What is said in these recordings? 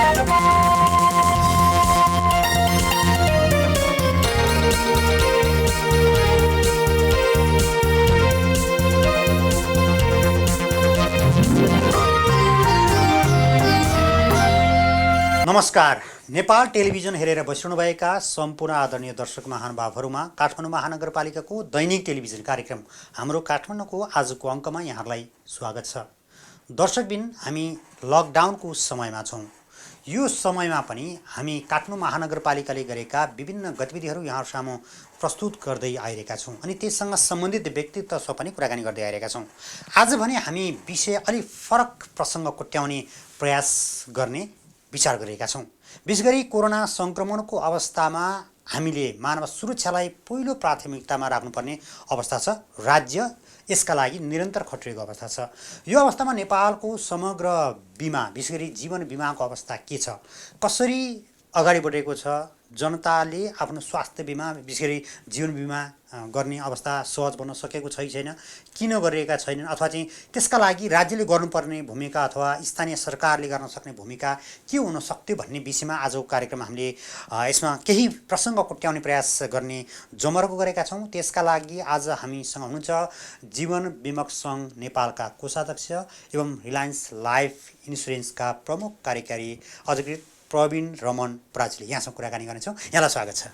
नमस्कार। नेपाल टेलिभिजन हेरेर बसिरहनुभएका सम्पूर्ण आदरणीय दर्शक महानुभावहरूमा काठमाडौँ महानगरपालिकाको दैनिक टेलिभिजन कार्यक्रम हाम्रो काठमाडौँको आजको अङ्कमा यहाँहरूलाई स्वागत छ। दर्शकबिन, हामी लकडाउनको समयमा छौँ। यो समयमा पनि हामी काठमाडौँ महानगरपालिकाले गरेका विभिन्न गतिविधिहरू यहाँहरू सामु प्रस्तुत गर्दै आइरहेका छौँ अनि त्यससँग सम्बन्धित व्यक्तित्वसँग पनि कुराकानी गर्दै आइरहेका छौँ। आज भने हामी विषय अलि फरक प्रसङ्ग कोट्याउने प्रयास गर्ने विचार गरिरहेका छौँ। विशेष गरी कोरोना सङ्क्रमणको अवस्थामा हामीले मानव सुरक्षालाई पहिलो प्राथमिकतामा राख्नुपर्ने अवस्था छ। राज्य यसका लागि निरन्तर खटिरहेको अवस्था छ। यो अवस्थामा नेपालको समग्र बिमा, विशेष गरी जीवन बिमाको अवस्था के छ, कसरी अगाडि बढेको छ, जनताले आफ्नो स्वास्थ्य बिमा, विशेष गरी जीवन बिमा गर्ने अवस्था सहज बन्न सकेको छैन, किन गरिरहेका छैनन्, अथवा चाहिँ त्यसका लागि राज्यले गर्नुपर्ने भूमिका अथवा स्थानीय सरकारले गर्न सक्ने भूमिका के हुन सक्थ्यो भन्ने विषयमा आजको कार्यक्रम हामीले यसमा केही प्रसङ्ग कोट्याउने प्रयास गर्ने जमर्को गरेका छौँ। त्यसका लागि आज हामीसँग हुनुहुन्छ जीवन बिमक सङ्घ नेपालका कोषाध्यक्ष एवं रिलायन्स लाइफ इन्सुरेन्सका प्रमुख कार्यकारी अधिकृत प्रवीण रमन पराजुली। यहाँसँग कुराकानी गर्नेछौँ। यहाँलाई स्वागत छ।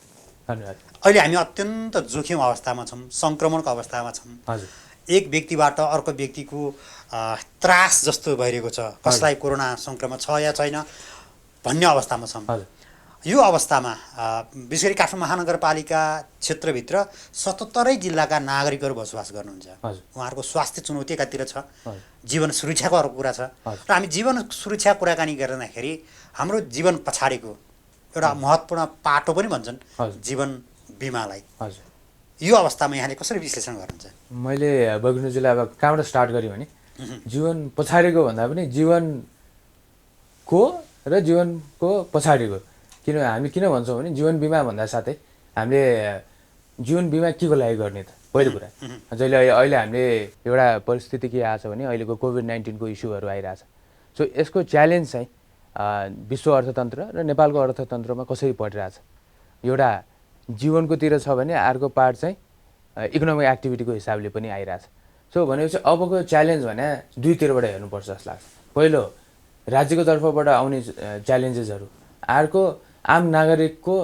धन्यवाद। अहिले हामी अत्यन्त जोखिम अवस्थामा छौँ, सङ्क्रमणको अवस्थामा छौँ। हजुर। एक व्यक्तिबाट अर्को व्यक्तिको त्रास जस्तो भइरहेको छ, कसलाई कोरोना सङ्क्रमण छ या छैन भन्ने अवस्थामा छौँ। यो अवस्थामा विशेष गरी काठमाडौँ महानगरपालिका क्षेत्रभित्र 77 जिल्लाका नागरिकहरू बसोबास गर्नुहुन्छ। उहाँहरूको स्वास्थ्य चुनौती एकातिर छ, जीवन सुरक्षाको अर्को कुरा छ। र हामी जीवन सुरक्षा कुराकानी गर्दाखेरि हाम्रो जीवन पछाडिको एउटा महत्त्वपूर्ण पाटो पनि भन्छन् जीवन बिमालाई। यो अवस्थामा यहाँले कसरी विश्लेषण गर्नुहुन्छ? मैले बग्नुजीलाई अब कहाँबाट स्टार्ट गरेँ भने जीवन पछाडिको भन्दा पनि जीवनको र जीवनको पछाडिको, किन हामी किन भन्छौँ भने जीवन बिमा भन्दा साथै हामीले जीवन बिमा के को लागि गर्ने त पहिलो कुरा। जहिले अहिले हामीले एउटा परिस्थिति के आएको छ भने अहिलेको कोभिड-19 को इस्युहरू आइरहेछ। सो यसको च्यालेन्ज चाहिँ विश्व अर्थतन्त्र र नेपालको अर्थतन्त्रमा कसरी परिरहेछ, एउटा जीवनकोतिर छ भने अर्को पार्ट चाहिँ इकोनोमिक एक्टिभिटीको हिसाबले पनि आइरहेछ। सो भनेपछि अबको च्यालेन्ज भने दुईतिरबाट हेर्नुपर्छ जस्तो लाग्छ। पहिलो राज्यको तर्फबाट आउने च्यालेन्जेसहरू, अर्को आम नागरिकको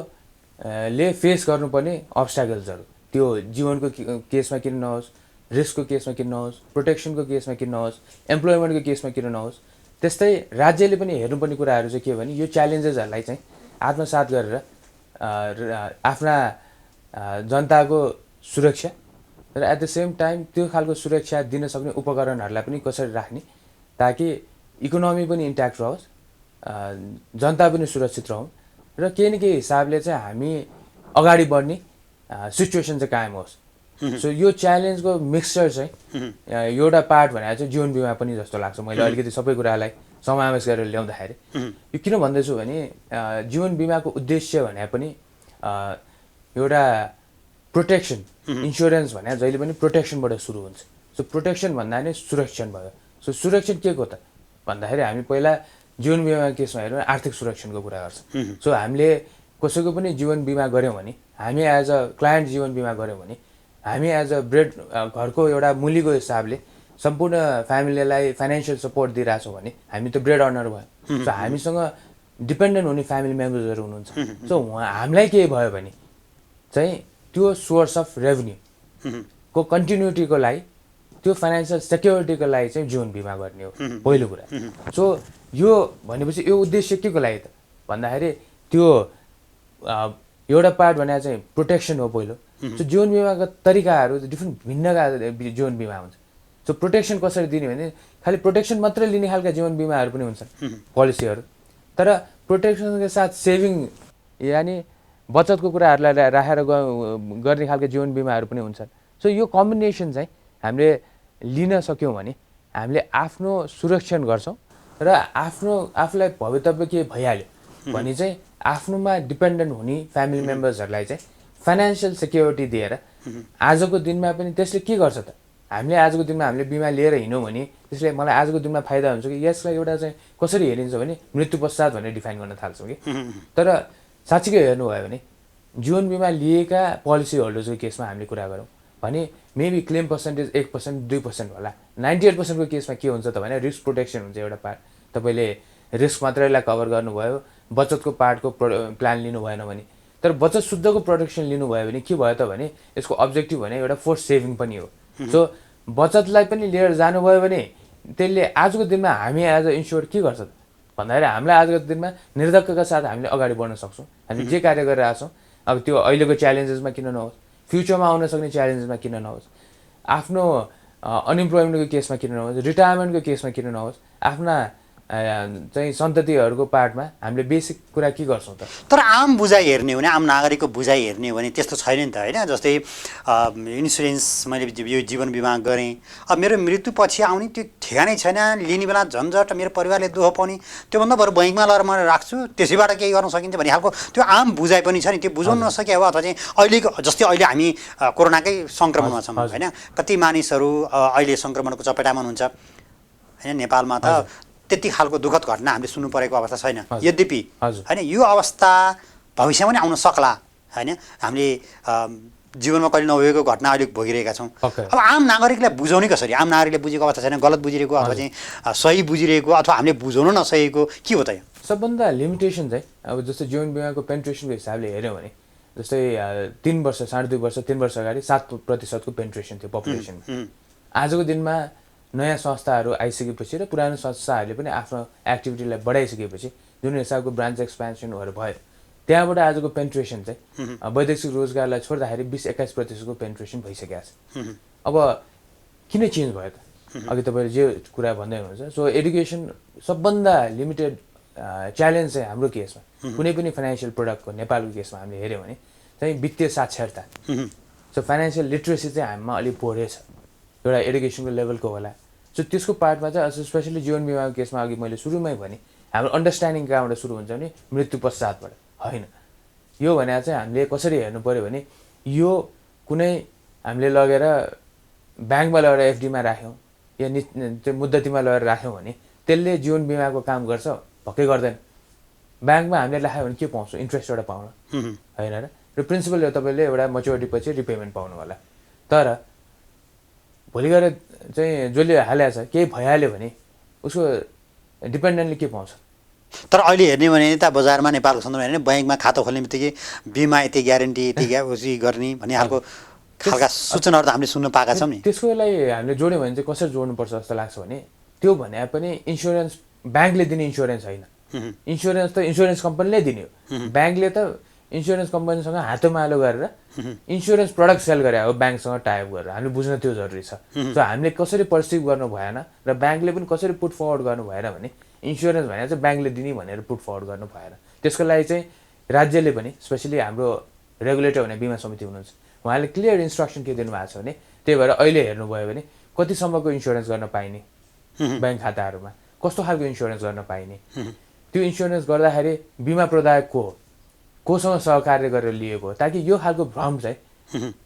ले फेस गर्नुपर्ने अब्स्ट्याकल्सहरू, त्यो जीवनको केसमा किन नहोस्, रिस्कको केसमा किन नहोस्, प्रोटेक्सनको केसमा किन नहोस्, एम्प्लोइमेन्टको केसमा किन नहोस्। त्यस्तै राज्यले पनि हेर्नुपर्ने कुराहरू चाहिँ के भने यो च्यालेन्जेसहरूलाई चाहिँ आत्मसात गरेर आफ्ना जनताको सुरक्षा र एट द सेम टाइम त्यो खालको सुरक्षा दिन सक्ने उपकरणहरूलाई पनि कसरी राख्ने ताकि इकोनोमी पनि इन्ट्याक्ट रहोस्, जनता पनि सुरक्षित रहौँ र केही न केही हिसाबले चाहिँ हामी अगाडि बढ्ने सिचुएसन चाहिँ कायम होस्। सो यो च्यालेन्जको मिक्सचर चाहिँ एउटा पार्ट भनेर चाहिँ जीवन बिमा पनि जस्तो लाग्छ। मैले अलिकति सबै कुरालाई समावेश गरेर ल्याउँदाखेरि यो किन भन्दैछु भने जीवन बिमाको उद्देश्य भने पनि एउटा प्रोटेक्सन, इन्सुरेन्स भने जहिले पनि प्रोटेक्सनबाट सुरु हुन्छ। सो प्रोटेक्सन भन्दा नै सुरक्षण भयो। सो सुरक्षण के को त भन्दाखेरि हामी पहिला जीवन बिमा केसमा हेऱ्यौँ भने आर्थिक सुरक्षणको कुरा गर्छ। सो हामीले कसैको पनि जीवन बिमा गऱ्यौँ भने, हामी एज अ क्लायन्ट जीवन बिमा गऱ्यौँ भने हामी एज अ ब्रेड घरको एउटा मुलीको हिसाबले सम्पूर्ण फ्यामिलीलाई फाइनेन्सियल सपोर्ट दिइरहेछौँ भने हामी त ब्रेड अर्नर भयो। सो हामीसँग डिपेन्डेन्ट हुने फ्यामिली मेम्बर्सहरू हुनुहुन्छ। सो हामीलाई केही भयो भने चाहिँ त्यो सोर्स अफ रेभेन्यूको कन्टिन्युटीको लागि, त्यो फाइनेन्सियल सेक्युरिटीको लागि चाहिँ जीवन बिमा गर्ने हो पहिलो कुरा। सो यो भनेपछि यो उद्देश्य के को लागि त भन्दाखेरि त्यो एउटा पार्ट भने चाहिँ प्रोटेक्सन हो पहिलो। सो जीवन बिमाको तरिकाहरू डिफ्रेन्ट भिन्नका जीवन बिमा हुन्छ। सो प्रोटेक्सन कसरी दिने भने खालि प्रोटेक्सन मात्रै लिने खालका जीवन बिमाहरू पनि हुन्छन् पोलिसीहरू, तर प्रोटेक्सनको साथ सेभिङ यानि बचतको कुराहरूलाई राखेर गर्ने खालको जीवन बिमाहरू पनि हुन्छन्। सो यो कम्बिनेसन चाहिँ हामीले लिन सक्यौँ भने हामीले आफ्नो सुरक्षण गर्छौँ र आफूलाई भवितव्य के भइहाल्यो भने चाहिँ आफ्नोमा डिपेन्डेन्ट हुने फ्यामिली मेम्बर्सहरूलाई चाहिँ फाइनेन्सियल सेक्युरिटी दिएर आजको दिनमा पनि त्यसले के गर्छ त हामीले आजको दिनमा हामीले बिमा लिएर हिँड्यौँ भने त्यसले मलाई आजको दिनमा फाइदा हुन्छ कि यसलाई एउटा चाहिँ कसरी हेरिन्छ भने मृत्यु पश्चात भनेर डिफाइन गर्न थाल्छौँ कि तर साँच्चीकै हेर्नुभयो भने जीवन बिमा लिएका पोलिसी होल्डर्सको केसमा हामीले कुरा गरौँ भने मेबी क्लेम पर्सेन्टेज 1% 2% होला 98%को केसमा के हुन्छ त भने रिस्क प्रोटेक्सन हुन्छ एउटा पार्ट तपाईँले रिस्क मात्रैलाई कभर गर्नुभयो बचतको पार्टको प्लान लिनु भएन भने तर बचत शुद्धको प्रोटेक्सन लिनुभयो भने के भयो त भने यसको अब्जेक्टिभ भने एउटा फोर्स सेभिङ पनि हो सो बचतलाई पनि लिएर जानुभयो भने त्यसले आजको दिनमा हामी एज अ इन्स्योर के गर्छ भन्दाखेरि हामीलाई आजको दिनमा निर्धक्कका साथ हामीले अगाडि बढ्न सक्छौँ हामी जे कार्य गरिरहेको छौँ अब त्यो अहिलेको च्यालेन्जेसमा किन नहोस् फ्युचरमा आउन सक्ने च्यालेन्जेसमा किन नहोस् आफ्नो अनइम्प्लोइमेन्टको केसमा किन नहोस् रिटायरमेन्टको केसमा किन नहोस् आफ्ना चाहिँ सन्ततिहरूको पार्टमा हामीले बेसिक कुरा के गर्छौँ त तर आम बुझाइ हेर्ने हो भने आम नागरिकको बुझाइ हेर्ने हो भने त्यस्तो छैन नि त होइन जस्तै इन्सुरेन्स मैले यो जीवन बिमा गरेँ अब मेरो मृत्यु पछि आउने त्यो ठेगानै छैन लिने बेला झन्झट मेरो परिवारले दुःख पाउने त्योभन्दा बरु बैङ्कमा लगेर म राख्छु त्यसैबाट केही गर्न सकिन्छ भन्ने खालको त्यो आम बुझाइ पनि छ नि त्यो बुझाउन नसके हो अथवा चाहिँ अहिलेको जस्तै अहिले हामी कोरोनाकै सङ्क्रमणमा छौँ होइन कति मानिसहरू अहिले सङ्क्रमणको चपेटामा हुनुहुन्छ होइन नेपालमा त त्यति खालको दुःखद घटना हामीले सुन्नु परेको अवस्था छैन यद्यपि होइन यो अवस्था भविष्यमा पनि आउन सक्ला होइन हामीले जीवनमा कहिले नभएको घटना अहिले भोगिरहेका छौँ अब आम नागरिकलाई बुझाउने कसरी आम नागरिकले बुझेको अवस्था छैन गलत बुझिरहेको अथवा चाहिँ सही बुझिरहेको अथवा हामीले बुझाउन नसकेको के हो त यो सबभन्दा लिमिटेसन चाहिँ अब जस्तै जीवन बिमाको पेन्ट्रेसनको हिसाबले हेऱ्यौँ भने जस्तै 3 वर्ष 2.5 वर्ष 3 वर्ष अगाडि 7% पेन्ट्रेसन थियो पपुलेसनमा आजको दिनमा नयाँ संस्थाहरू आइसकेपछि र पुरानो संस्थाहरूले पनि आफ्नो एक्टिभिटीलाई बढाइसकेपछि जुन हिसाबको ब्रान्च एक्सपेन्सनहरू भयो त्यहाँबाट आजको पेन्ट्रेसन चाहिँ वैदेशिक रोजगारलाई छोड्दाखेरि 20-21%को पेन्ट्रेसन भइसकेको छ अब किन चेन्ज भयो त अघि तपाईँले जे कुरा भन्दै हुनुहुन्छ सो एडुकेसन सबभन्दा लिमिटेड च्यालेन्ज चाहिँ हाम्रो केसमा कुनै पनि फाइनेन्सियल प्रोडक्टको नेपालको केसमा हामीले हेऱ्यौँ भने चाहिँ वित्तीय साक्षरता सो फाइनेन्सियल लिट्रेसी चाहिँ हामीमा अलिक पोरै छ एउटा एडुकेसनको लेभलको होला सो त्यसको पार्टमा चाहिँ स्पेसली जीवन बिमाको केसमा अघि मैले सुरुमै भने हाम्रो अन्डरस्ट्यान्डिङ कहाँबाट सुरु हुन्छ भने मृत्यु पश्चातबाट होइन यो भने चाहिँ हामीले कसरी हेर्नु पऱ्यो भने यो कुनै हामीले लगेर ब्याङ्कमा लगेर एफडीमा राख्यौँ या त्यो मुद्दतीमा लगेर राख्यौँ भने त्यसले जीवन बिमाको काम गर्छ भक्कै गर्दैन ब्याङ्कमा हामीले राख्यो भने के पाउँछौँ इन्ट्रेस्ट एउटा पाउन होइन र प्रिन्सिपल तपाईँले एउटा मेच्योरिटी पछि रिपेमेन्ट पाउनु होला तर भोलि गएर चाहिँ जसले हालेको छ केही भइहाल्यो भने उसको डिपेन्डेन्टले के पाउँछ तर अहिले हेर्ने भने त बजारमा नेपालको सन्दर्भमा हेर्ने ब्याङ्कमा खाता खोल्ने बित्तिकै बिमा यति ग्यारेन्टी यति उसी गर्ने भन्ने खालका सूचनाहरू त हामीले सुन्न पाएका छौँ नि त्यसको लागि हामीले जोड्यौँ भने चाहिँ कसरी जोड्नुपर्छ जस्तो लाग्छ भने त्यो भने पनि इन्सुरेन्स ब्याङ्कले दिने इन्सुरेन्स होइन इन्सुरेन्स त इन्सुरेन्स कम्पनीले दिने हो ब्याङ्कले त इन्सुरेन्स कम्पनीसँग हातोमालो गरेर इन्सुरेन्स प्रडक्ट सेल गरे हो ब्याङ्कसँग टाइप गरेर हामीले बुझ्न त्यो जरुरी छ सो हामीले कसरी पर्सिभ गर्नु भएन र ब्याङ्कले पनि कसरी पुट फरवर्ड गर्नु भएन भने इन्सुरेन्स भने चाहिँ ब्याङ्कले दिने भनेर पुट फरवर्ड गर्नु भएन त्यसको लागि चाहिँ राज्यले पनि स्पेसली हाम्रो रेगुलेटर हुने बिमा समिति हुनुहुन्छ उहाँले क्लियर इन्स्ट्रक्सन के दिनुभएको छ भने त्यही भएर अहिले हेर्नुभयो भने कतिसम्मको इन्सुरेन्स गर्न पाइने ब्याङ्क खाताहरूमा कस्तो खालको इन्सुरेन्स गर्न पाइने त्यो इन्सुरेन्स गर्दाखेरि बिमा प्रदायक को हो कोसँग सहकार्य गरेर लिएको हो ताकि यो खालको भ्रम चाहिँ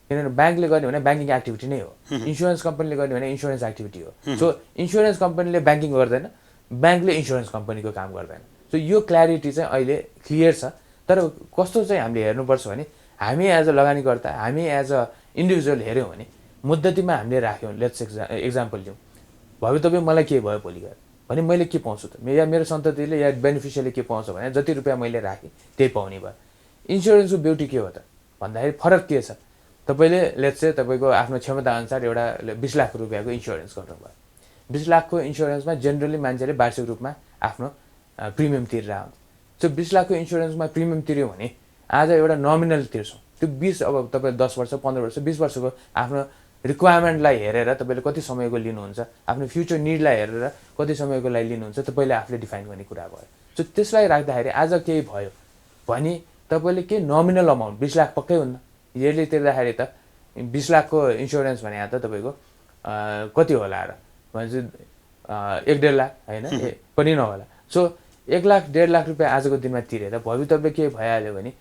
किनभने ब्याङ्कले गर्ने भने ब्याङ्किङ एक्टिभिटी नै हो इन्सुरेन्स कम्पनीले गर्ने भने इन्सुरेन्स एक्टिभिटी हो सो इन्सुरेन्स कम्पनीले ब्याङ्किङ गर्दैन ब्याङ्कले इन्सुरेन्स कम्पनीको काम गर्दैन सो यो क्ल्यारिटी चाहिँ अहिले क्लियर छ तर कस्तो चाहिँ हामीले हेर्नुपर्छ भने हामी एज अ लगानीकर्ता हामी एज अ इन्डिभिजुअल हेऱ्यौँ भने मुद्दतीमा हामीले राख्यौँ लेट्स एक्जाम्पल लिउँ भवितव्य मलाई के भयो भोलि गएर भने मैले के पाउँछु त या मेरो सन्ततिले या बेनिफिसियरले के पाउँछ भने जति रुपियाँ मैले राखेँ त्यही पाउने भयो इन्सुरेन्सको ब्युटी के हो त भन्दाखेरि फरक के छ तपाईँले लेट्स चाहिँ तपाईँको आफ्नो क्षमताअनुसार एउटा 20 लाख रुपियाँको इन्सुरेन्स गर्नुभयो 20 लाखको इन्सुरेन्समा जेनरली मान्छेले वार्षिक रूपमा आफ्नो प्रिमियम तिरेर आउँछ सो 20 लाखको इन्सुरेन्समा प्रिमियम तिर्यो भने आज एउटा नोमिनल तिर्छौँ त्यो 20 अब तपाईँ 10 वर्ष 15 वर्ष 20 वर्षको आफ्नो रिक्वायरमेन्टलाई हेरेर तपाईँले कति समयको लिनुहुन्छ आफ्नो फ्युचर निडलाई हेरेर कति समयको लागि लिनुहुन्छ तपाईँले आफूले डिफाइन गर्ने कुरा भयो सो त्यसलाई राख्दाखेरि आज केही भयो भने तपाईँले केही नोमिनल अमाउन्ट 20 लाख पक्कै हुन्न इयरली तिर्दाखेरि त 20 लाखको इन्सुरेन्स भने त तपाईँको कति होला र भनेपछि 1-1.5 लाख होइन पनि नहोला सो 1 लाख 1.5 लाख रुपियाँ आजको दिनमा तिरेर भवितव्य के भइहाल्यो भने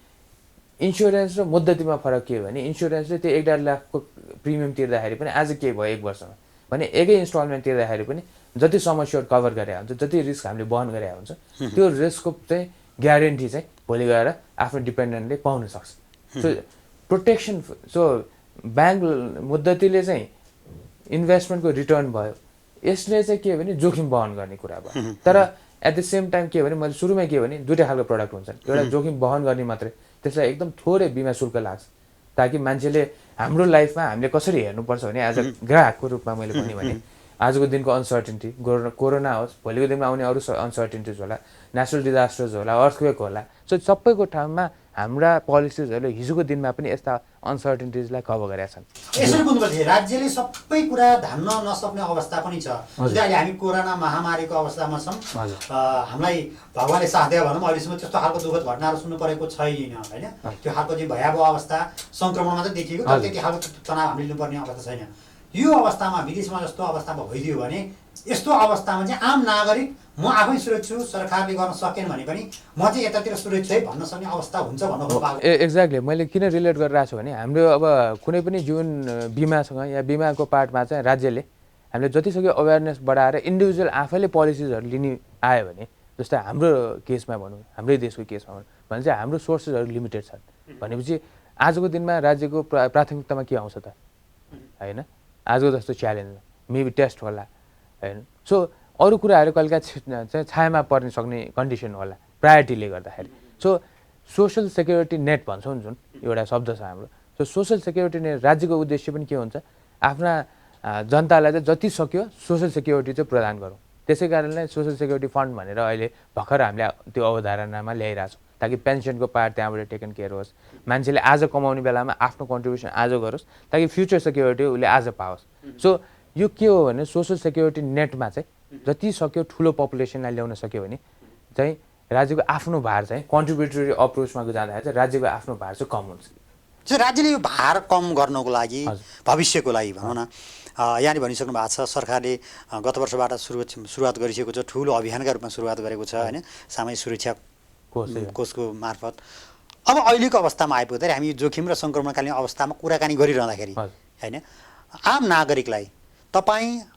इन्सुरेन्स र मुद्दतीमा फरक के हो भने इन्सुरेन्सले त्यो 1.5 लाखको प्रिमियम तिर्दाखेरि पनि आज के भयो 1 वर्षमा भने एकै इन्स्टलमेन्ट तिर्दाखेरि पनि जति समस्याहरू कभर गरे हुन्छ, जति रिस्क हामीले वहन गरे हुन्छ, त्यो रिस्कको चाहिँ ग्यारेन्टी चाहिँ भोलि गएर आफ्नो डिपेन्डेन्टले पाउन सक्छ। सो प्रोटेक्सन, सो ब्याङ्क मुद्दतीले चाहिँ इन्भेस्टमेन्टको रिटर्न भयो, यसले चाहिँ के हो भने जोखिम वहन गर्ने कुरा भयो। तर एट द सेम टाइम के हो भने मैले सुरुमै के भने दुईवटा खालको प्रडक्ट हुन्छन्, एउटा जोखिम वहन गर्ने मात्रै, त्यसलाई एकदम थोरै बिमा शुल्क लाग्छ ताकि मान्छेले हाम्रो लाइफमा हामीले कसरी हेर्नुपर्छ भने एज अ ग्राहकको रूपमा मैले भने आजको दिनको अनसर्टेन्टी, कोरोना होस्, भोलिको दिनमा आउने अरू अनसर्टेन्टिज होला, नेचुरल डिजास्टर्स होला, अर्थक्वेक होला, सो सबैको ठाउँमा हाम्रा पोलिसिजहरूले हिजोको दिनमा पनि यस्ता अनसर्टेन्टिजलाई कभर गरेका छन्। यसरी बुझ्नुपर्छ राज्यले सबै कुरा धान्न नसक्ने अवस्था पनि छ। जस्तै अहिले हामी कोरोना महामारीको अवस्थामा छौँ, हामीलाई भगवानले साथ दियो भनौँ, अहिलेसम्म त्यस्तो खालको दुःखद घटनाहरू सुन्नु परेको छैन होइन। त्यो खालको चाहिँ भयावह अवस्था सङ्क्रमण मात्रै देखिएको, तर त्यति खालको तनाव हामीले लिनुपर्ने अवस्था छैन। यो अवस्थामा विदेशमा जस्तो अवस्थामा भइदियो भने यस्तो अवस्थामा चाहिँ आम नागरिक म आफै सुरक्षित छु, सरकारले गर्न सकेन भने पनि म चाहिँ यतातिर सुरक्षित है भन्न सक्ने अवस्था हुन्छ भन्नु खोज्नु। एक्ज्याक्टली मैले किन रिलेट गरिरहेको छु भने हाम्रो अब कुनै पनि जीवन बिमासँग या बिमाको पार्टमा चाहिँ राज्यले हामीले जतिसक्यो अवेरनेस बढाएर इन्डिभिजुअल आफैले पोलिसिजहरू लिने आयो भने, जस्तै हाम्रो केसमा भनौँ, हाम्रै देशको केसमा भनौँ भने चाहिँ हाम्रो सोर्सेसहरू लिमिटेड छन् भनेपछि आजको दिनमा राज्यको प्राथमिकतामा के आउँछ त होइन, आजको जस्तो च्यालेन्ज मेबी टेस्ट होला होइन, सो अरू कुराहरू कहिलेका चाहिँ छायामा पर्न सक्ने कन्डिसन होला प्रायोरिटीले गर्दाखेरि। सो सोसल सेक्युरिटी नेट भन्छौँ जुन एउटा शब्द छ हाम्रो, सो सोसल सेक्युरिटी नेट राज्यको उद्देश्य पनि के हुन्छ, आफ्ना जनतालाई चाहिँ जति सक्यो सोसल सेक्युरिटी चाहिँ प्रदान गरौँ। त्यसै कारणले सोसल सेक्युरिटी फन्ड भनेर अहिले भर्खर हामीले त्यो अवधारणामा ल्याइरहेछौँ ताकि पेन्सनको पार्ट त्यहाँबाट टेकन केयर होस्, मान्छेले आज कमाउने बेलामा आफ्नो कन्ट्रिब्युसन आज गरोस् ताकि फ्युचर सेक्युरिटी उसले आज पाओस्। सो यो के हो भने सोसल सेक्युरिटी नेटमा चाहिँ जति सक्यो ठुलो पपुलेसनलाई ल्याउन सक्यो भने चाहिँ राज्यको आफ्नो भार चाहिँ कन्ट्रिब्युटरी अप्रोचमा जाँदाखेरि चाहिँ राज्यको आफ्नो भार चाहिँ कम हुन्छ। चाहिँ राज्यले यो भार कम गर्नको लागि भविष्यको लागि भनौँ न यहाँले भनिसक्नु भएको छ, सरकारले गत वर्षबाट सुरुवात गरिसकेको छ, ठुलो अभियानका रूपमा सुरुवात गरेको छ होइन, सामाजिक सुरक्षा कोषको मार्फत। अब अहिलेको अवस्थामा आइपुग्दाखेरि हामी जोखिम र सङ्क्रमणकालीन अवस्थामा कुराकानी गरिरहँदाखेरि होइन आम नागरिकलाई तपाईँ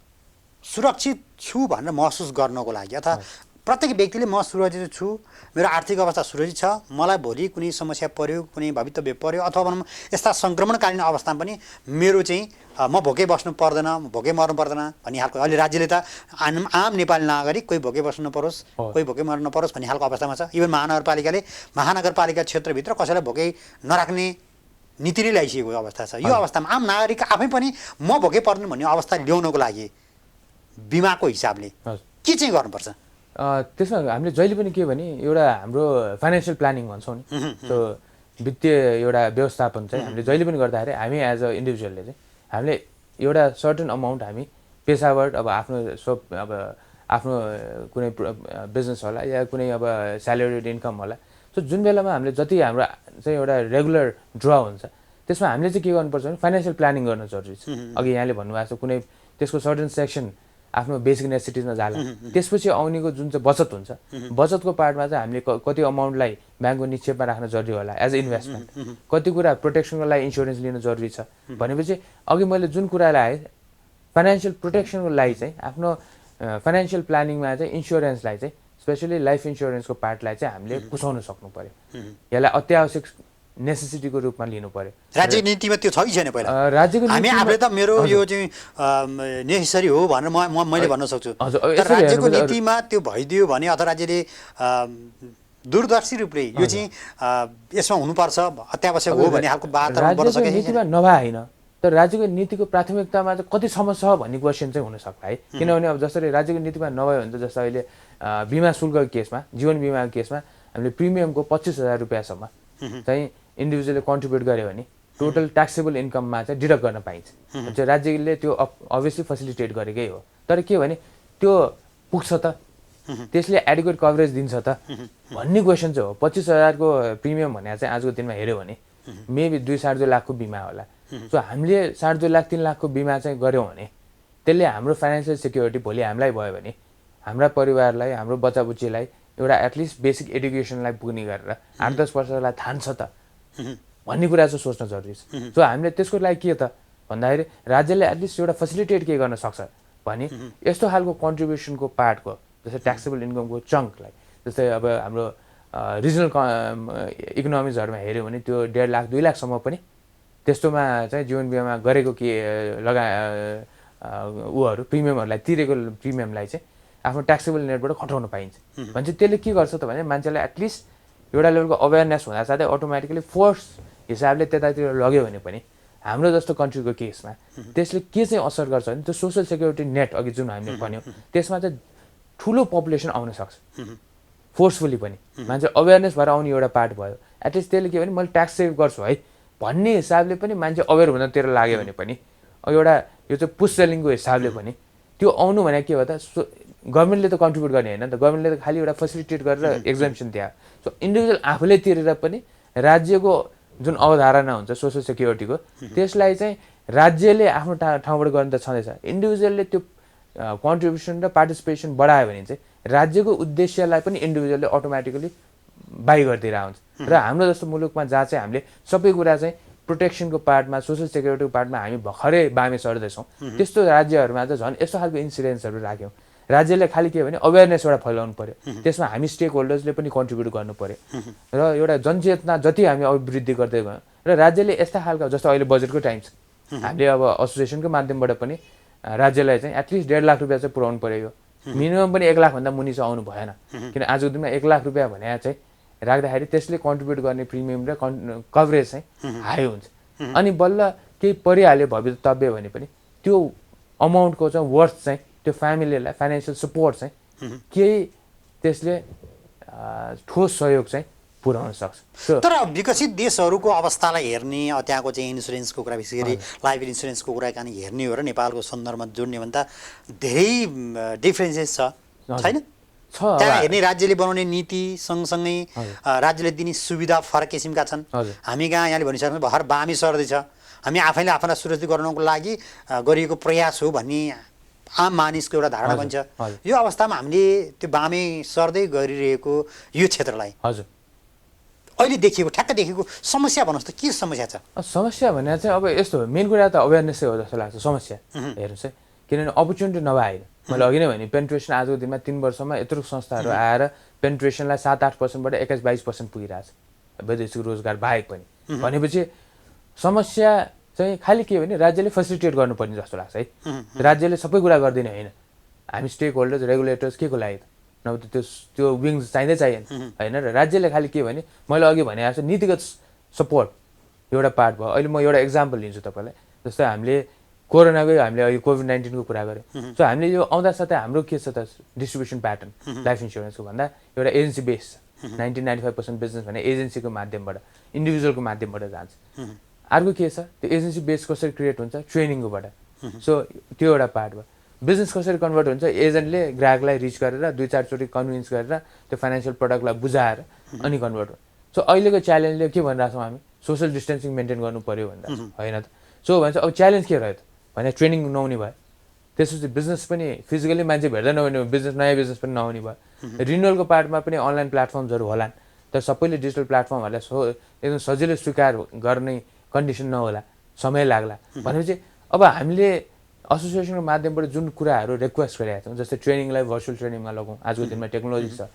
सुरक्षित छु भनेर महसुस गर्नको लागि अथवा प्रत्येक व्यक्तिले म सुरक्षित छु, मेरो आर्थिक अवस्था सुरक्षित छ, मलाई भोलि कुनै समस्या पर्यो, कुनै भवितव्य पर्यो अथवा भनौँ यस्ता सङ्क्रमणकालीन अवस्थामा पनि मेरो चाहिँ म भोकै बस्नु पर्दैन, भोकै मर्नु पर्दैन भन्ने खालको अहिले राज्यले त आम नेपाली नागरिक कोही भोकै बस्नु नपरोस्, कोही भोकै मर्नु नपरोस् भन्ने खालको अवस्थामा छ। इभन महानगरपालिका क्षेत्रभित्र कसैलाई भोकै नराख्ने नीति नै ल्याइसकेको अवस्था छ। यो अवस्थामा आम नागरिक आफै पनि म भोकै पर्नु भन्ने अवस्था ल्याउनको लागि बिमाको हिसाबले के चाहिँ गर्नुपर्छ? त्यसमा हामीले जहिले पनि के भने एउटा हाम्रो फाइनेन्सियल प्लानिङ भन्छौँ नि, त्यो वित्तीय एउटा व्यवस्थापन चाहिँ हामीले जहिले पनि गर्दाखेरि हामी एज अ इन्डिभिजुअलले चाहिँ हामीले एउटा सर्टन अमाउन्ट हामी पेसाबाट अब आफ्नो कुनै बिजनेस होला या कुनै अब स्यालेरिड इन्कम होला, सो जुन बेलामा हामीले जति हाम्रो चाहिँ एउटा रेगुलर ड्र हुन्छ त्यसमा हामीले चाहिँ के गर्नुपर्छ भने फाइनेन्सियल प्लानिङ गर्न जरुरी छ। अघि यहाँले भन्नुभएको छ कुनै त्यसको सर्टन सेक्सन आफ्नो बेसिक नेसेसिटिजमा जाला, त्यसपछि आउनेको जुन चाहिँ बचत हुन्छ, बचतको पार्टमा चाहिँ हामीले कति अमाउन्टलाई ब्याङ्कको निक्षेपमा राख्न जरुरी होला एज अ इन्भेस्टमेन्ट, कति कुरा प्रोटेक्सनको लागि इन्सुरेन्स लिन जरुरी छ भनेपछि अघि मैले जुन कुरालाई आएँ फाइनेन्सियल प्रोटेक्सनको लागि चाहिँ आफ्नो फाइनेन्सियल प्लानिङमा चाहिँ इन्सुरेन्सलाई चाहिँ स्पेसली लाइफ इन्सुरेन्सको पार्टलाई चाहिँ हामीले पुसाउन सक्नु पर्यो, यसलाई अत्यावश्यक नेसेसिटीको रूपमा लिनु पर्यो। राज्य नीतिमा त्यो छ कि छैन? पहिला राज्यको हामी आफूले त मेरो यो चाहिँ नेसेसरी हो भनेर मैले भन्न सक्छु, तर राज्यको नीतिमा त्यो भइदियो भने अथवा राज्यले दूरदर्शी रूपले यो चाहिँ यसमा हुनुपर्छ अत्यावश्यक हो भन्ने खालको वातावरण बन्न सकेको नीतिमा नभए होइन, तर राज्यको नीतिको प्राथमिकतामा चाहिँ कति समस्या छ भन्ने क्वेसन चाहिँ हुनसक्ला है। किनभने अब जसरी राज्यको नीतिमा नभयो भने त जस्तो अहिले बिमा शुल्कको केसमा, जीवन बिमाको केसमा हामीले प्रिमियमको 25,000 रुपियाँसम्म चाहिँ इन्डिभिजुअलले कन्ट्रिब्युट गर्यो भने टोटल ट्याक्सेबल इन्कममा चाहिँ डिडक्ट गर्न पाइन्छ। चाहिँ राज्यले त्यो अभियसली फेसिलिटेट गरेकै हो, तर के भने त्यो पुग्छ त, त्यसले एडिक्वेट कभरेज दिन्छ त भन्ने क्वेसन चाहिँ हो। 25,000 को प्रिमियम भने चाहिँ आजको दिनमा हेऱ्यो भने मेबी 2-2.5 लाखको बिमा होला। सो हामीले 2.5 लाख 3 लाखको बिमा चाहिँ गऱ्यौँ भने त्यसले हाम्रो फाइनेन्सियल सेक्युरिटी भोलि हामीलाई भयो भने हाम्रा परिवारलाई, हाम्रो बच्चाबुच्चीलाई एउटा एटलिस्ट बेसिक एडुकेसनलाई पुग्ने गरेर 8-10 वर्षलाई थान्छ त भन्ने कुरा चाहिँ सोच्न जरुरी छ। सो हामीले त्यसको लागि के त भन्दाखेरि राज्यले एटलिस्ट एउटा फेसिलिटेट के गर्न सक्छ भने यस्तो खालको कन्ट्रिब्युसनको पार्टको जस्तै ट्याक्सेबल इन्कमको चङ्कलाई, जस्तै अब हाम्रो रिजनल इकोनोमिजहरूमा हेऱ्यो भने त्यो 1.5 लाख 2 लाखसम्म पनि त्यस्तोमा चाहिँ जीवन बिमामा गरेको के ऊहरू प्रिमियमहरूलाई तिरेको प्रिमियमलाई चाहिँ आफ्नो ट्याक्सेबल नेटबाट घटाउन पाइन्छ भने चाहिँ त्यसले के गर्छ त भने मान्छेलाई एटलिस्ट एउटा लेभलको अवेरनेस हुँदा साथै अटोमेटिकली फोर्स हिसाबले त्यतातिर लग्यो भने पनि हाम्रो जस्तो कन्ट्रीको केसमा त्यसले के चाहिँ असर गर्छ भने त्यो सोसल सेक्युरिटी नेट अघि जुन हामीले भन्यौँ त्यसमा चाहिँ ठुलो पपुलेसन आउन सक्छ फोर्सफुली पनि, मान्छे अवेरनेस भएर आउने एउटा पार्ट भयो। एटलिस्ट त्यसले के भने मैले ट्याक्स सेभ गर्छु है भन्ने हिसाबले पनि मान्छे अवेर हुनतिर लाग्यो भने पनि एउटा यो चाहिँ पुस सेलिङको हिसाबले पनि त्यो आउनु भने के हो त गभर्मेन्टले त कन्ट्रिब्युट गर्ने होइन नि त, गभर्मेन्टले त खालि एउटा फेसिलिटेट गरेर एक्जम्सन दियो। सो इन्डिभिजुअल आफूले तिरेर पनि राज्यको जुन अवधारणा हुन्छ सोसल सेक्युरिटीको त्यसलाई चाहिँ राज्यले आफ्नो ठाउँबाट गर्न त छँदैछ, इन्डिभिजुअलले त्यो कन्ट्रिब्युसन र पार्टिसिपेसन बढायो भने चाहिँ राज्यको उद्देश्यलाई पनि इन्डिभिजुअलले अटोमेटिकली बाई गरिदिएर आउँछ। र हाम्रो जस्तो मुलुकमा जहाँ चाहिँ हामीले सबै कुरा चाहिँ प्रोटेक्सनको पार्टमा सोसल सेक्युरिटीको पार्टमा हामी भर्खरै बामे सर्दैछौँ, त्यस्तो राज्यहरूमा चाहिँ झन् यस्तो खालको इन्सिडेन्ट्सहरू राख्यौँ। राज्यले खालि के भने अवेरनेस एउटा फैलाउनु पर्यो, त्यसमा हामी स्टेक होल्डर्सले पनि कन्ट्रिब्युट गर्नु पर्यो र एउटा जनचेतना जति हामी अभिवृद्धि गर्दै गयौँ र राज्यले यस्ता खालका जस्तो अहिले बजेटको टाइम छ, हामीले अब एसोसिएसनको माध्यमबाट पनि राज्यलाई चाहिँ एटलिस्ट 1.5 लाख रुपियाँ चाहिँ पुऱ्याउनु पर्यो। यो मिनिमम पनि 1 लाखभन्दा मुनि चाहिँ आउनु भएन, किन आजको दिनमा 1 लाख रुपियाँ भने चाहिँ राख्दाखेरि त्यसले कन्ट्रिब्युट गर्ने प्रिमियम र कभरेज चाहिँ हाई हुन्छ। अनि बल्ल केही परिहाल्यो भवितव्य भने पनि त्यो अमाउन्टको चाहिँ वर्थ चाहिँ त्यो फ्यामिलीलाई फाइनेन्सियल सपोर्ट चाहिँ केही त्यसले ठोस सहयोग चाहिँ पुर्याउन सक्छ। तर विकसित देशहरूको अवस्थालाई हेर्ने त्यहाँको चाहिँ इन्सुरेन्सको कुरा विशेष गरी लाइफ इन्सुरेन्सको कुराकानी हेर्ने हो र नेपालको सन्दर्भमा जोड्ने भन्दा धेरै डिफ्रेन्सेस छैन? त्यहाँ हेर्ने राज्यले बनाउने नीति सँगसँगै राज्यले दिने सुविधा फरक किसिमका छन्। हामी कहाँ यहाँले भनिसक्नु भर्खर बामी सर्दैछ, हामी आफैले आफूलाई सुरक्षित गराउनको लागि गरिएको प्रयास हो भन्ने आम मानिसको एउटा धारणा बन्छ। यो अवस्थामा हामीले त्यो बामे सर्दै गरिरहेको यो क्षेत्रलाई अहिले देखिएको ठ्याक्क देखेको समस्या भन्नुहोस् त, के समस्या छ? समस्या भने चाहिँ अब यस्तो मेन कुरा त अवेरनेसै हो जस्तो लाग्छ समस्या। हेर्नुहोस् है, किनभने अपर्च्युनिटी नभएर मैले अघि नै भने पेनिट्रेसन आजको दिनमा 3 वर्षमा यत्रो संस्थाहरू आएर पेनिट्रेसनलाई 7-8%बाट 21-22% पुगिरहेछ वैदेशिक रोजगार बाहेक पनि। भनेपछि समस्या चाहिँ खालि के भने राज्यले फेसिलिटेट गर्नुपर्ने जस्तो लाग्छ है। राज्यले सबै कुरा गर्दैन होइन, हामी स्टेक होल्डर्स रेगुलेटर्स के को लागि त, नभए त त्यो विङ्स चाहिँदै चाहिएन होइन। र राज्यले खालि के भने मैले अघि भने जस्तो नीतिगत सपोर्ट एउटा पार्ट भयो। अहिले म एउटा एक्जाम्पल लिन्छु तपाईँलाई, जस्तै हामीले कोरोनाको हामीले अहिले कोभिड-19को कुरा गऱ्यौँ। सो हामीले यो आउँदा साथै हाम्रो के छ त डिस्ट्रिब्युसन प्याटर्न लाइफ इन्सुरेन्सको भन्दा एउटा एजेन्सी बेस छ। 90-95% बिजनेस भने एजेन्सीको माध्यमबाट इन्डिभिजुअलको माध्यमबाट जान्छ। अर्को के छ त्यो एजेन्सी बेस कसरी क्रिएट हुन्छ ट्रेनिङकोबाट। सो त्यो एउटा पार्ट भयो। बिजनेस कसरी कन्भर्ट हुन्छ एजेन्टले ग्राहकलाई रिच गरेर 2-4 चोटि कन्भिन्स गरेर त्यो फाइनेन्सियल प्रडक्टलाई बुझाएर अनि कन्भर्ट हुन्छ। सो अहिलेको च्यालेन्जले के भनिरहेको छौँ हामी सोसल डिस्टेन्सिङ मेन्टेन गर्नु पर्यो भन्दा होइन त। सो भन्छ अब च्यालेन्ज के रह्यो त भने ट्रेनिङ नहुने भयो, त्यसपछि बिजनेस पनि फिजिकली मान्छे भेट्दै नहुने भयो, बिजनेस नयाँ बिजनेस पनि नहुने भयो। रिन्युअलको पार्टमा पनि अनलाइन प्लेटफर्म्सहरू होलान्, तर सबैले डिजिटल प्लेटफर्महरूलाई एकदम सजिलै स्वीकार गर्ने कन्डिसन नहोला, समय लाग्ला। भनेपछि अब हामीले एसोसिएसनको माध्यमबाट जुन कुराहरू रिक्वेस्ट गरेका छौँ जस्तै ट्रेनिङलाई भर्चुअल ट्रेनिङमा लगाउँ, आजको दिनमा टेक्नोलोजी छ,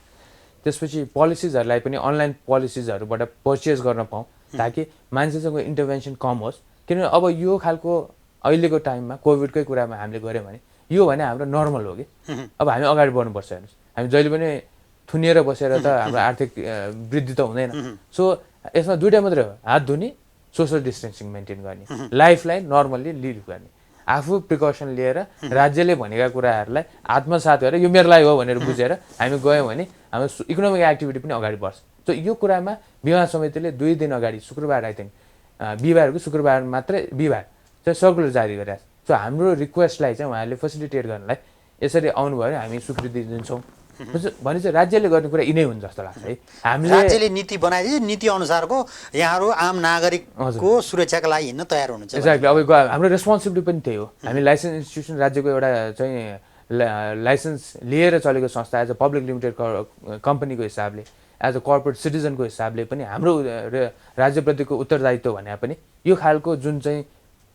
त्यसपछि पोलिसिजहरूलाई पनि अनलाइन पोलिसिजहरूबाट पर्चेस गर्न पाऊँ ताकि मान्छेसँग इन्टरभेन्सन कम होस्। किनभने अब यो खालको अहिलेको टाइममा कोभिडकै कुरामा हामीले गऱ्यौँ भने यो भने हाम्रो नर्मल हो कि अब हामी अगाडि बढ्नुपर्छ। हेर्नुहोस् हामी जहिले पनि थुनिएर बसेर त हाम्रो आर्थिक वृद्धि त हुँदैन। सो यसमा दुइटा मात्रै हो, हात धुने, सोसल डिस्टेन्सिङ मेन्टेन गर्ने, लाइफलाई नर्मल्ली लिड गर्ने, आफू प्रिकसन लिएर राज्यले भनेका कुराहरूलाई आत्मसात गरेर यो मेरो लागि हो भनेर बुझेर हामी गयौँ भने हाम्रो इकोनोमिक एक्टिभिटी पनि अगाडि बढ्छ। सो यो कुरामा बिमा समितिले 2 दिन अगाडि शुक्रबार आई थिङ्क बिहिबारको शुक्रबार मात्रै बिहिबार चाहिँ सर्कुलर जारी गरेका छ। सो हाम्रो रिक्वेस्टलाई चाहिँ उहाँहरूले फेसिलिटेट गर्नलाई यसरी आउनुभयो भने हामी स्वीकृति दिन्छौँ भने चाहिँ राज्यले गर्ने कुरा यिनै हुन्छ जस्तो लाग्छ है। हामीले राज्यले नीति बनाइदिए नीति अनुसारको यहाँहरू आम नागरिकको सुरक्षाका लागि हिँड्न तयार हुनुहुन्छ। एक्ज्याक्टली अब हाम्रो रेस्पोन्सिबिलिटी पनि त्यही हो। हामी लाइसेन्स इन्स्टिट्युसन राज्यको एउटा चाहिँ लाइसेन्स लिएर चलेको संस्था एज अ पब्लिक लिमिटेड कम्पनीको हिसाबले एज अ कर्पोरेट सिटिजनको हिसाबले पनि हाम्रो राज्यप्रतिको उत्तरदायित्व भने पनि यो खालको जुन चाहिँ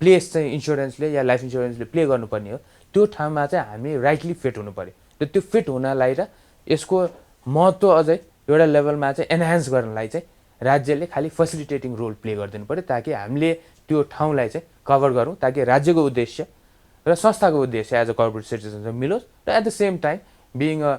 प्लेस चाहिँ इन्सुरेन्सले या लाइफ इन्सुरेन्सले प्ले गर्नुपर्ने हो त्यो ठाउँमा चाहिँ हामी राइटली फिट हुनु पऱ्यो र त्यो फिट हुनलाई र यसको महत्त्व अझै एउटा लेभलमा चाहिँ एनहान्स गर्नलाई चाहिँ राज्यले खालि फेसिलिटेटिङ रोल प्ले गरिदिनु पऱ्यो ताकि हामीले त्यो ठाउँलाई चाहिँ कभर गरौँ ताकि राज्यको उद्देश्य र संस्थाको उद्देश्य एज अ कर्पोरेट सिटिजन चाहिँ मिलोस् र at the same time being a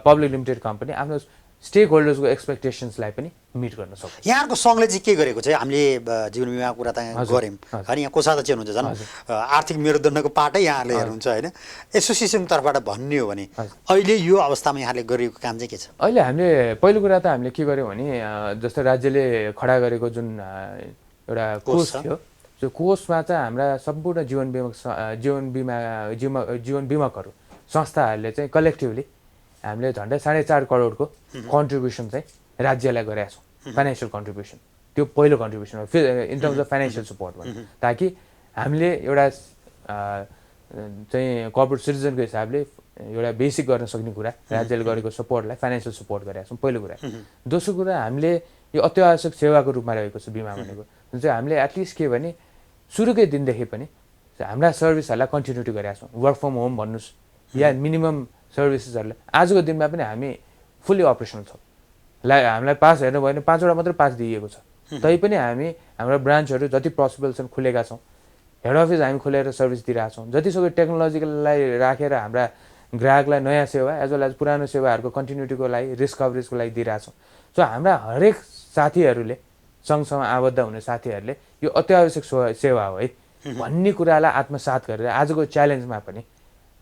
public limited company आफ्नो स्टेक होल्डर्सको एक्सपेक्टेसन्सलाई पनि मिट गर्न सक्छ। यहाँहरूको सङ्घले चाहिँ के गरेको छ हामीले जीवन बिमाको कुरा त गऱ्यौँ होइन, यहाँ कोषाध्यक्ष हुनुहुन्छ झन् आर्थिक मेरुदण्डको पाटै यहाँहरूले हेर्नुहुन्छ होइन, एसोसिएसनको तर्फबाट भन्ने हो भने अहिले यो अवस्थामा यहाँले गरिएको काम चाहिँ के छ? अहिले हामीले पहिलो कुरा त हामीले के गर्यौँ भने जस्तो राज्यले खडा गरेको जुन एउटा कोष थियो त्यो कोषमा चाहिँ हाम्रा सम्पूर्ण जीवन बिमकहरू संस्थाहरूले चाहिँ कलेक्टिभली हामीले झन्डै 4.5 करोडको कन्ट्रिब्युसन चाहिँ राज्यलाई गरेका छौँ, फाइनेन्सियल कन्ट्रिब्युसन। त्यो पहिलो कन्ट्रिब्युसन हो in terms of financial support भन्नु ताकि हामीले एउटा चाहिँ कर्पोरेट सिटिजनको हिसाबले एउटा बेसिक गर्न सक्ने कुरा राज्यले गरेको सपोर्टलाई फाइनेन्सियल सपोर्ट गरेका छौँ पहिलो कुरा। दोस्रो कुरा हामीले यो अत्यावश्यक सेवाको रूपमा रहेको छ बिमा भनेको जुन चाहिँ हामीले एटलिस्ट के भने सुरुकै दिनदेखि पनि हाम्रा सर्भिसहरूलाई कन्टिन्युटी गरेका छौँ, वर्क फ्रम होम भन्नुहोस् या मिनिमम सर्भिसेसहरूलाई आजको दिनमा पनि हामी फुल्ली अपरेसनल छौँ। हामीलाई पास हेर्नु भयो भने 5वटा मात्रै पास दिइएको छ तैपनि हामी हाम्रो ब्रान्चहरू जति पोसिबल छन् खुलेका छौँ, हेड अफिस हामी खुलेर सर्भिस दिइरहेछौँ, जतिसक्दो टेक्नोलोजीलाई राखेर हाम्रा ग्राहकलाई नयाँ सेवा एज वेल एज पुरानो सेवाहरूको कन्टिन्युटीको लागि रिस्क कभरेजको लागि दिइरहेछौँ। सो हाम्रा हरेक साथीहरूले सँगसँग आबद्ध हुने साथीहरूले यो अत्यावश्यक सेवा हो है भन्ने कुरालाई आत्मसात गरेर आजको च्यालेन्जमा पनि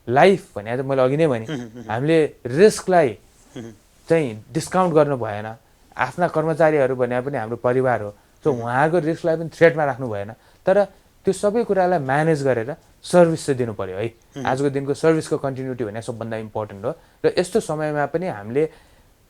लाइफ भने त मैले अघि नै भने हामीले रिस्कलाई चाहिँ डिस्काउन्ट गर्नु भएन। आफ्ना कर्मचारीहरू भने पनि हाम्रो परिवार हो, सो उहाँहरूको रिस्कलाई पनि थ्रेटमा राख्नु भएन, तर त्यो सबै कुरालाई म्यानेज गरेर सर्भिस चाहिँ दिनु पऱ्यो है। आजको दिनको सर्भिसको कन्टिन्युटी भने सबभन्दा इम्पोर्टेन्ट हो र यस्तो समयमा पनि हामीले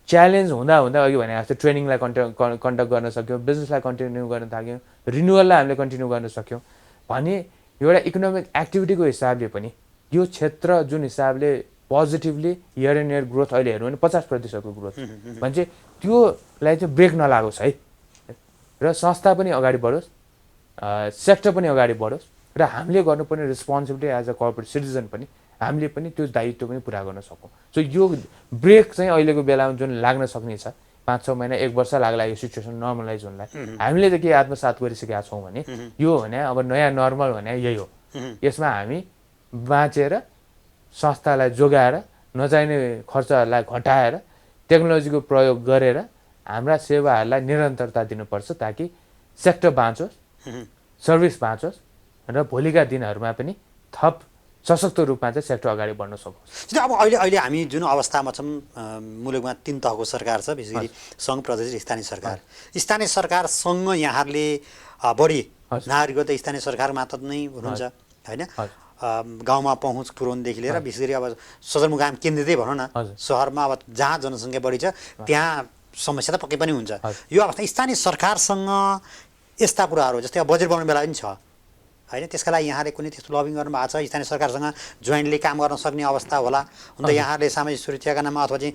च्यालेन्ज हुँदा अघि भने जस्तो ट्रेनिङलाई कन्डक्ट गर्न सक्यौँ, बिजनेसलाई कन्टिन्यू गर्न थाक्यौँ, रिन्युअललाई हामीले कन्टिन्यू गर्न सक्यौँ भने एउटा इकोनोमिक एक्टिभिटीको हिसाबले पनि यो क्षेत्र जुन हिसाबले positively year and year growth अहिले हेर्नु भने 50%को ग्रोथ भने चाहिँ त्योलाई चाहिँ ब्रेक नलागोस् है र संस्था पनि अगाडि बढोस्, सेक्टर पनि अगाडि बढोस् र हामीले गर्नुपर्ने responsibility as a corporate citizen पनि हामीले पनि त्यो दायित्व पनि पुरा गर्न सकौँ। सो यो ब्रेक चाहिँ अहिलेको बेलामा जुन लाग्न सक्ने छ 5-6 महिना 1 वर्ष लाग्ला यो सिचुएसन नर्मलाइज हुनलाई, हामीले त के आत्मसात गरिसकेका छौँ भने यो भने अब नयाँ नर्मल भने यही हो। यसमा हामी बाँचेर संस्थालाई जोगाएर नचाहिने खर्चहरूलाई घटाएर टेक्नोलोजीको प्रयोग गरेर हाम्रा सेवाहरूलाई निरन्तरता दिनुपर्छ ताकि सेक्टर बाँचोस्, सर्भिस बाँचोस् र भोलिका दिनहरूमा पनि थप सशक्त रूपमा चाहिँ सेक्टर अगाडि बढ्न सकोस्। अब अहिले हामी जुन अवस्थामा छौँ मुलुकमा 3 तहको सरकार छ, विशेष गरी सङ्घ, प्रदेश र स्थानीय सरकार। स्थानीय सरकारसँग यहाँहरूले बढी नागरिकको त स्थानीय सरकार मात्र नै हुनुहुन्छ होइन, गाउँमा पहुँच पुर्याउनुदेखि लिएर विशेष गरी अब सदरमुकाम केन्द्रितै भनौँ न, सहरमा अब जहाँ जनसङ्ख्या बढी छ त्यहाँ समस्या त पक्कै पनि हुन्छ। यो अवस्था स्थानीय सरकारसँग यस्ता कुराहरू जस्तै अब बजेट बनाउने बेला पनि छ होइन, त्यसका लागि यहाँले कुनै त्यस्तो लबिङ गर्नुभएको छ? स्थानीय सरकारसँग जोइन्टली काम गर्न सक्ने अवस्था होला? हुन त यहाँले सामाजिक सुरक्षाका नाममा अथवा चाहिँ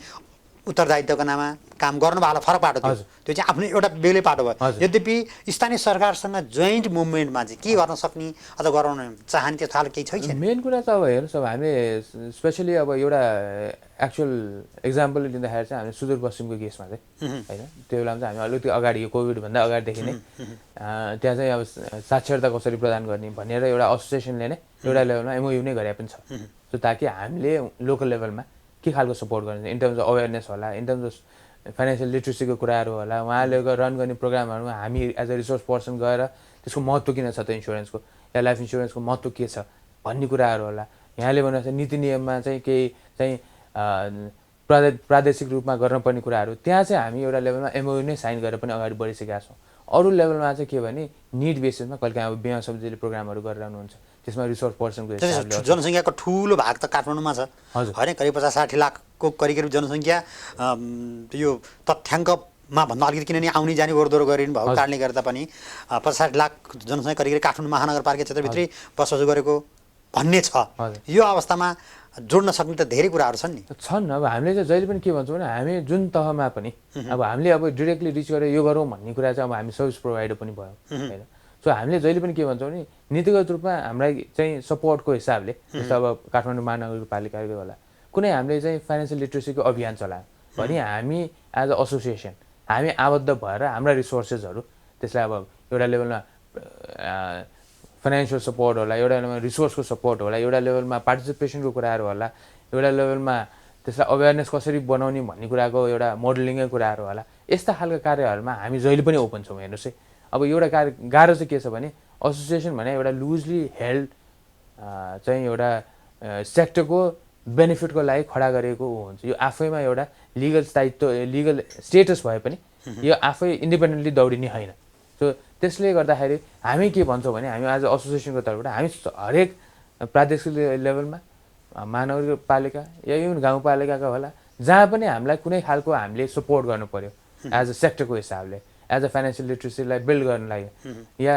उत्तरदायित्वका नाममा काम गर्नुभएको फरक पाटो थियो, त्यो चाहिँ आफ्नो एउटा बेग्लै पाटो भयो। यद्यपि स्थानीय सरकारसँग जोइन्ट मुभमेन्टमा चाहिँ के गर्न सक्ने अथवा गराउन चाहने त्यो खालको केही छैन? मेन कुरा त अब हेर्नुहोस्, अब हामीले स्पेसली अब एउटा एक्चुअल इक्जाम्पल लिँदाखेरि चाहिँ हामीले सुदूरपश्चिमको केसमा चाहिँ होइन, त्यो बेलामा चाहिँ हामी अलिकति अगाडि यो कोभिडभन्दा अगाडिदेखि नै त्यहाँ चाहिँ अब साक्षरता कसरी प्रदान गर्ने भनेर एउटा एसोसिएसनले नै एउटा लेभलमा एमओयू नै गरे पनि छ। सो ताकि हामीले लोकल लेभलमा के खालको सपोर्ट गर्ने इन टर्म्स अफ अवेरनेस होला, इन टर्म्स अफ फाइनेन्सियल लिट्रेसीको कुराहरू होला, उहाँले रन गर्ने प्रोग्रामहरूमा हामी एज अ रिसोर्स पर्सन गएर त्यसको महत्त्व किन छ त इन्सुरेन्सको या लाइफ इन्सुरेन्सको महत्त्व के छ भन्ने कुराहरू होला। यहाँले भनेको नीति नियममा चाहिँ केही चाहिँ प्रादेशिक रूपमा गर्नुपर्ने कुराहरू त्यहाँ चाहिँ हामी एउटा लेभलमा एमओयू नै साइन गरेर पनि अगाडि बढिसकेका छौँ। अरू लेभलमा चाहिँ के भने निड बेसिसमा कहिले काहीँ अब बिमा सब्जीले प्रोग्रामहरू गरिरहनुहुन्छ, त्यसमा रिसोर्स पर्सनको हिसाबले जनसङ्ख्याको ठुलो भाग त काठमाडौँमा छ होइन, करिब 50-60 लाखको करिब जनसङ्ख्या। यो तथ्याङ्कमा भन्दा अलिकति किनभने आउने जाने ओहोरदोहोर गरिनु भएको कारणले गर्दा पनि 50-60 लाख जनसङ्ख्या करिब काठमाडौँ महानगरपालिका क्षेत्रभित्रै बसोबास गरेको भन्ने छ। यो अवस्थामा जोड्न सक्ने त धेरै कुराहरू छन् नि। छन्। अब हामीले चाहिँ जहिले पनि के भन्छौँ भने हामी जुन तहमा पनि अब हामीले अब डिरेक्टली रिच गरेर यो गरौँ भन्ने कुरा चाहिँ अब हामी सर्भिस प्रोभाइडर पनि भयो होइन। सो हामीले जहिले पनि के भन्छौँ भने नीतिगत रूपमा हामीलाई चाहिँ सपोर्टको हिसाबले जस्तो अब काठमाडौँ महानगरपालिकाको होला कुनै हामीले चाहिँ फाइनेन्सियल लिट्रेसीको अभियान चलायौँ भने हामी एज अ एसोसिएसन हामी आबद्ध भएर हाम्रा रिसोर्सेसहरू त्यसलाई अब एउटा लेभलमा फाइनेन्सियल सपोर्ट होला, एउटा लेभलमा रिसोर्सको सपोर्ट होला, एउटा लेभलमा पार्टिसिपेसनको कुराहरू होला, एउटा लेभलमा त्यसलाई अवेरनेस कसरी बनाउने भन्ने कुराको एउटा मोडलिङकै कुराहरू होला। यस्ता खालका कार्यहरूमा हामी जहिले पनि ओपन छौँ। हेर्नुहोस् है, अब एउटा कार्य गाह्रो चाहिँ के छ भने एसोसिएसन भने एउटा लुजली हेल्ड चाहिँ एउटा सेक्टरको बेनिफिटको लागि खडा गरेको हुन्छ। यो आफैमा एउटा लिगल स्थायित्व लिगल स्टेटस भए पनि यो आफै इन्डिपेन्डेन्टली दौडिने होइन। सो त्यसले गर्दाखेरि हामी के भन्छौँ भने हामी आज एसोसिएसनको तर्फबाट हामी हरेक प्रादेशिक लेभलमा महानगरपालिका या इभन गाउँपालिकाका होला जहाँ पनि हामीलाई कुनै खालको हामीले सपोर्ट गर्नु पर्यो एज अ सेक्टरको हिसाबले एज अ फाइनेन्सियल लिट्रेसीलाई बिल्ड गर्नलाई या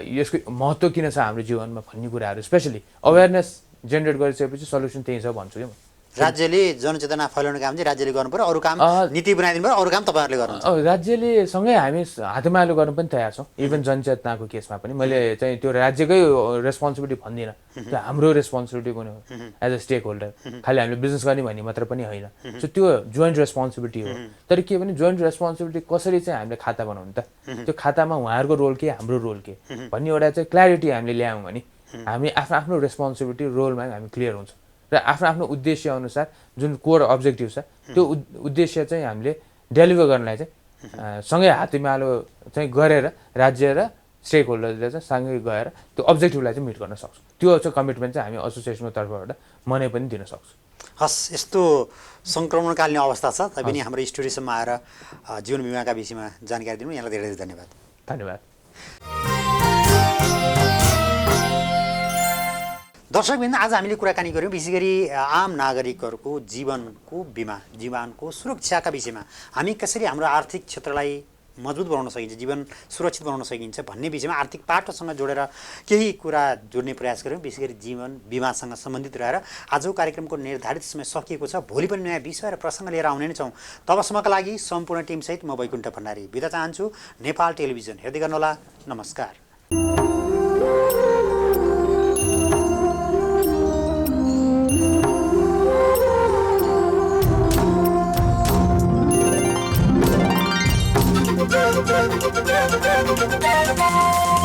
यसको महत्त्व किन छ हाम्रो जीवनमा भन्ने कुराहरू स्पेसली अवेरनेस जेनेरेट गरिसकेपछि सल्युसन त्यही छ भन्छु कि म। राज्यले जनचेतना फैलाउने काम चाहिँ राज्यले गर्नु पर्यो, अरू काम नीति बनाइदिनु पर्यो, अरू काम तपाईँहरूले गर्नुहुन्छ। राज्यले सँगै हामी हातमालो गर्न पनि तयार छौँ। इभन जनचेतनाको केसमा पनि मैले चाहिँ त्यो राज्यकै रेस्पोन्सिबिलिटी भन्दिनँ, त्यो हाम्रो रेस्पोन्सिबिलिटी पनि हो एज अ स्टेक होल्डर। खालि हामीले बिजनेस गर्ने भन्ने मात्र पनि होइन। सो त्यो जोइन्ट रेस्पोन्सिबिलिटी हो। तर के भने जोइन्ट रेस्पोन्सिबिलिटी कसरी चाहिँ हामीले खाता बनाउनु त, त्यो खातामा उहाँहरूको रोल के हाम्रो रोल के भन्ने एउटा चाहिँ क्ल्यारिटी हामीले ल्यायौँ भने हामी आफ्नो आफ्नो रेस्पोन्सिबिलिटी रोलमा हामी क्लियर हुन्छौँ र आफ्नो आफ्नो उद्देश्य अनुसार जुन कोर अब्जेक्टिभ छ त्यो उद्देश्य चाहिँ हामीले डेलिभर गर्नलाई चाहिँ सँगै हातेमालो चाहिँ गरेर राज्य र स्टेक होल्डरले चाहिँ सँगै गएर त्यो अब्जेक्टिभलाई चाहिँ मिट गर्न सक्छौँ। त्यो चाहिँ कमिटमेन्ट चाहिँ हामी एसोसिएसनको तर्फबाट मनै पनि दिन सक्छौँ। हस्, यस्तो सङ्क्रमणकालीन अवस्था छ तैपनि हाम्रो स्टुडियोसम्म आएर जीवन बिमाका विषयमा जानकारी दिनु यहाँलाई धेरै धेरै धन्यवाद। धन्यवाद। दर्शकवृन्द, आज हामीले कुराकानी गऱ्यौँ विशेष गरी आम नागरिकहरूको जीवनको बिमा जीवनको सुरक्षाका विषयमा हामी कसरी हाम्रो आर्थिक क्षेत्रलाई मजबुत बनाउन सकिन्छ, जीवन सुरक्षित बनाउन सकिन्छ भन्ने विषयमा आर्थिक पाटोसँग जोडेर केही कुरा जोड्ने प्रयास गऱ्यौँ। विशेष गरी जीवन बिमासँग सम्बन्धित रहेर आजको कार्यक्रमको निर्धारित समय सकिएको छ। भोलि पनि नयाँ विषय र प्रसङ्ग लिएर आउने नै छौँ। तबसम्मका लागि सम्पूर्ण टिमसहित म वैकुण्ठ भण्डारी बिदा चाहन्छु। नेपाल टेलिभिजन हेर्दै गर्नुहोला। नमस्कार। Thank you.